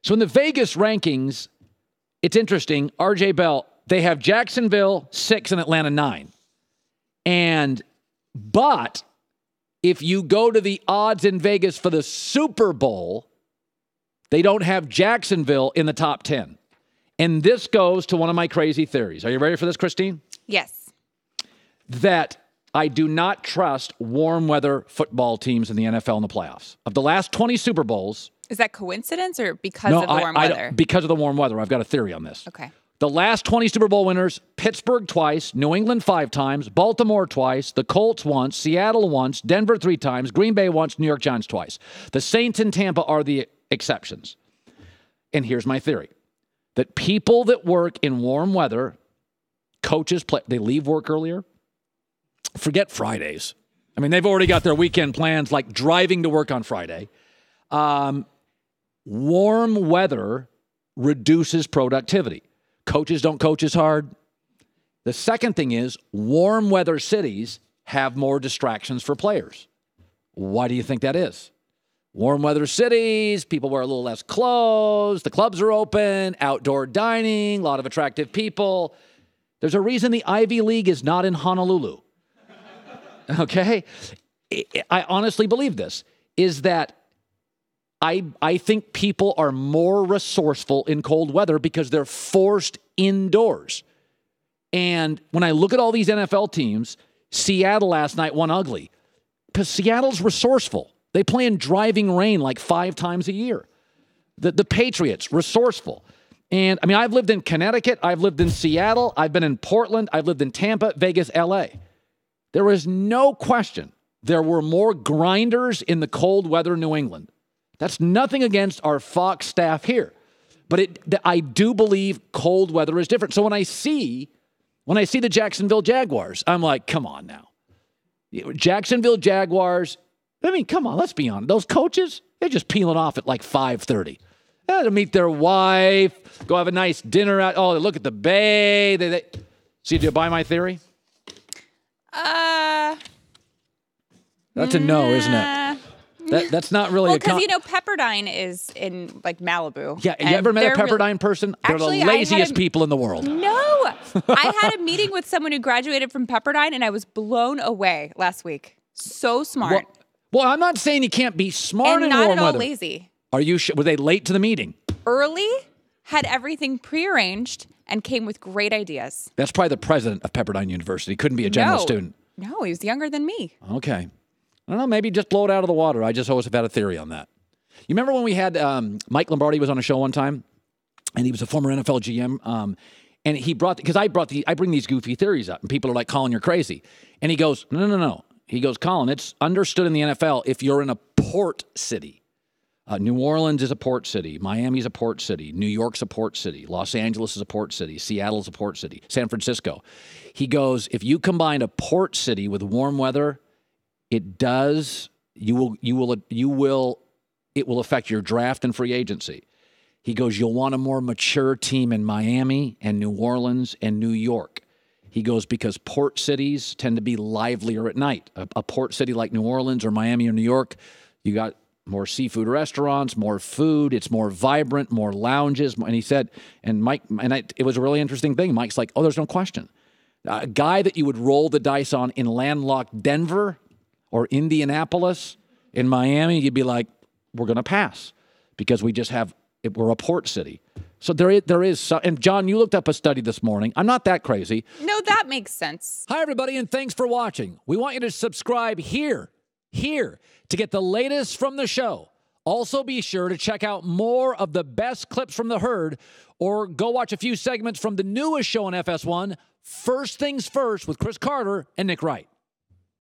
So in the Vegas rankings, it's interesting. RJ Bell, they have Jacksonville 6 and Atlanta 9. But if you go to the odds in Vegas for the Super Bowl, they don't have Jacksonville in the top 10. And this goes to one of my crazy theories. Are you ready for this, Kristine? Yes. That I do not trust warm weather football teams in the NFL in the playoffs. Of the last 20 Super Bowls. Is that coincidence or because of the warm weather? Because of the warm weather. I've got a theory on this. Okay. The last 20 Super Bowl winners, Pittsburgh twice, New England 5 times, Baltimore twice, the Colts once, Seattle once, Denver 3 times, Green Bay once, New York Giants twice. The Saints and Tampa are the exceptions. And here's my theory. That people that work in warm weather, coaches, they leave work earlier. Forget Fridays. I mean, they've already got their weekend plans, like driving to work on Friday. Warm weather reduces productivity. Coaches don't coach as hard. The second thing is warm weather cities have more distractions for players. Why do you think that is? Warm weather cities, people wear a little less clothes, the clubs are open, outdoor dining, a lot of attractive people. There's a reason the Ivy League is not in Honolulu. Okay? I honestly believe this, is that I think people are more resourceful in cold weather because they're forced indoors. And when I look at all these NFL teams, Seattle last night won ugly because Seattle's resourceful. They play in driving rain like 5 times a year. The Patriots, resourceful. And, I mean, I've lived in Connecticut. I've lived in Seattle. I've been in Portland. I've lived in Tampa, Vegas, L.A. There is no question there were more grinders in the cold weather New England. That's nothing against our Fox staff here. But I do believe cold weather is different. So when I see the Jacksonville Jaguars, I'm like, come on now. Jacksonville Jaguars, I mean, come on, let's be honest. Those coaches, they're just peeling off at like 5:30. To meet their wife, go have a nice dinner out. Oh, they look at the bay. See, do you buy my theory? That's a no, isn't it? That's not really because Pepperdine is in like Malibu. Yeah, you ever met a Pepperdine person? They're Actually, the laziest people in the world. No, I had a meeting with someone who graduated from Pepperdine, and I was blown away last week. So smart. Well, I'm not saying you can't be smart and in warm weather. not at all lazy. Are you? Were they late to the meeting? Early, had everything prearranged, and came with great ideas. That's probably the president of Pepperdine University. Couldn't be a general student. No, he was younger than me. Okay. I don't know, maybe just blow it out of the water. I just always have had a theory on that. You remember when we had Mike Lombardi was on a show one time, and he was a former NFL GM, and he brought, because I bring these goofy theories up, and people are like, Colin, you're crazy. And he goes, no. He goes, Colin, it's understood in the NFL if you're in a port city. New Orleans is a port city. Miami's a port city. New York's a port city. Los Angeles is a port city. Seattle's a port city. San Francisco. He goes, if you combine a port city with warm weather, it will affect your draft and free agency. He goes, you'll want a more mature team in Miami and New Orleans and New York. He goes, because port cities tend to be livelier at night. A port city like New Orleans or Miami or New York, you got more seafood restaurants, more food. It's more vibrant, more lounges. And he said, it was a really interesting thing. Mike's like, oh, there's no question. A guy that you would roll the dice on in landlocked Denver or Indianapolis, in Miami, you'd be like, we're going to pass because we're a port city. So there is, and John, you looked up a study this morning. I'm not that crazy. No, that makes sense. Hi, everybody, and thanks for watching. We want you to subscribe here, to get the latest from the show. Also, be sure to check out more of the best clips from the herd, or go watch a few segments from the newest show on FS1, First Things First with Chris Carter and Nick Wright.